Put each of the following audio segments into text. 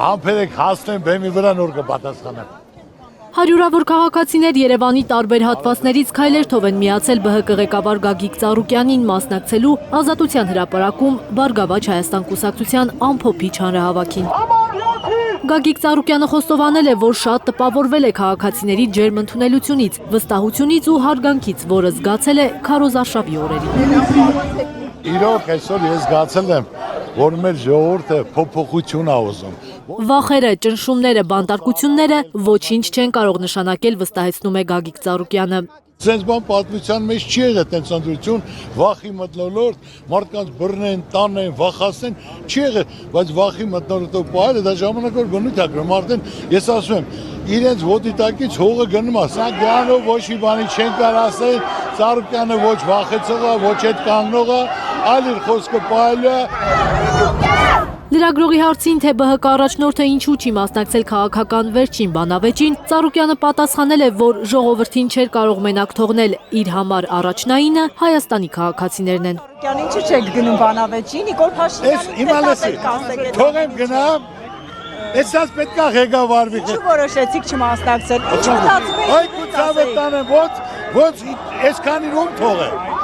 Համբերեք հասնեն բեմի վրա նոր կպատասխանեմ։ Հարյուրավոր քաղաքացիներ Երևանի տարբեր հատվածներից քայլերթով են միացել ԲՀԿ ղեկավար Գագիկ Ծառուկյանին մասնակցելու Ազատության հրապարակում Բարգավաճ Հայաստան կուսակցության ամփոփիչ հանրահավաքին։ Գագիկ Ծառուկյանը խոստովանել է, որ շատ տպավորվել է քաղաքացիների ջերմ ընդունելությունից, վստահությունից ու հարգանքից, որը զգացել է քարոզարշավի օրերին։ Իրոք այսօր ես զգացել եմ, որ մեր ժողովուրդը փոփոխություն ա ուզում։ Վախերը, ճնշումները, բանտարկությունները ոչինչ չեն կարող նշանակել, վստահեցնում է Գագիկ Ծառուկյանը։ Սենց բան պատմության մեջ չի եղել տենց ընդրություն, վախի մթնոլորտ, մարդկանց բռնեն, տանեն, վախացնեն, չի եղել, բայց վախի մթնոլորտով պահելը դա ժամանակ որ բնույթ է գրում, արդեն ես ասում եմ, իրենց ոտի տակից հողը գնում է, սա գյանով ոչ մի բանի չեն կարող ասել, Ծառուկյանը ոչ վախեցող է, ոչ այդ կանգնող է, այլ իր խոսքը պահելու է։ Լրագրողի հարցին, թե ԲՀԿ առաջնորդը ինչու չի մասնակցել քաղաքական վերջին բանավեճին, Ծառուկյանը պատասխանել է, որ ժողովրդին չէր կարող մենակ թողնել, իր համար առաջնայինը Հայաստանի քաղաքացիներն են։ Ինչու չեք գնում բանավեճին, Նիկոլ Փաշինյանը թողեմ գնամ, այսպես պետք է ղեկավարվի։ Ինչու որոշեցիք չմասնակցել։ Ինչու մտածում եք։ Այ կուցավը տանեմ, ոնց այսքանին ում թողեմ։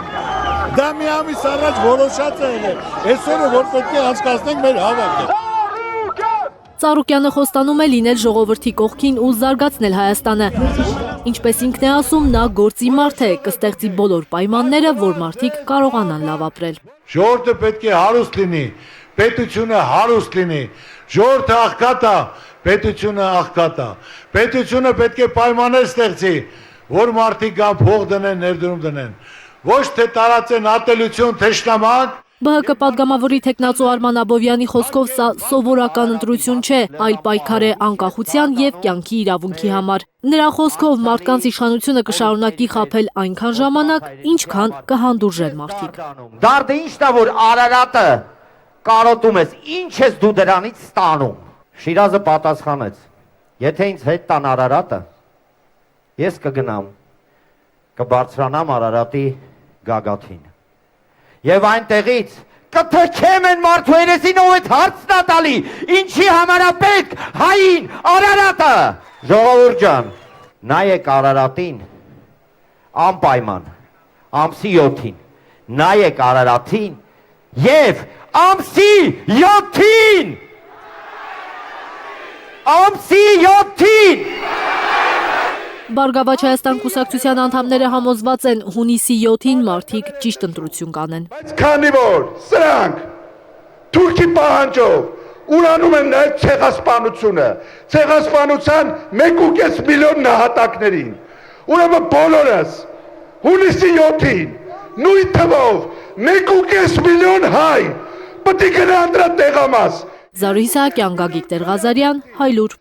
Դա մի ամիս առաջ որոշած է եղել, այսօրը որ պետք է անցկացնենք մեր հավաքը։ Ծառուկյանը խոստանում է լինել ժողովրդի կողքին ու զարգացնել Հայաստանը։ Ինչպես ինքն է ասում, նա գործի մարդ է, կստեղծի բոլոր պայմանները, որ մարդիկ կարողանան լավ ապրել։ Ժողովուրդը պետք է հարուստ լինի, պետությունը հարուստ լինի, ժողովուրդը աղքատ է, պետությունը աղքատ է, պետությունը պետք է պայմաններ ստեղծի, որ մարդիկ կան փող դնեն, ներդրում դնեն, ոչ թե տարածեն ատելություն, թշնամանք։ ԲՀԿ պատգամավորի թեկնածու Արման Աբովյանի խոսքով սա սովորական ընտրություն չէ, այլ պայքար է անկախության եւ կյանքի իրավունքի համար։ Նրա խոսքով մարդկանց իշխանությունը կշարունակի խաբել այնքան ժամանակ, ինչքան կհանդուրժեն մարդիկ։ Դարդը ինչն է, որ Արարատը կարոտում ես, ինչ ես դու դրանից ստանում։ Շիրազը պատասխանեց. եթե ինձ հետ տան Արարատը, ես կգնամ, կբարձրանամ Արարատի գագաթին։ Եվ այնտեղից կթքեմ են մարդու երեսին, ով այդ հարցն է տալի, ինչի համար է պետք հային Արարատը։ Ժողովուրդ ջան, նայեք Արարատին անպայման, ամսի 7-ին, նայեք Արարատին եւ ամսի 7-ին, ամսի 7-ին։ Բարգավաճ Հայաստան կուսակցության անդամները համոզված են հունիսի 7-ին մարդիկ ճիշտ ընտրություն կանեն։ Բայց քանի որ սրանք թուրքի պահանջով ուրանում են նաև ցեղասպանությունը, ցեղասպանության 1.5 միլիոն նահատակներին, ուրեմն բոլորս հունիսի 7-ին նույն թվով 1.5 միլիոն հայ պետք է գնան դրա տեղամաս։ Զարուհի Սահակյան, Գագիկ Տեր-Ղազարյան, Հայլուր։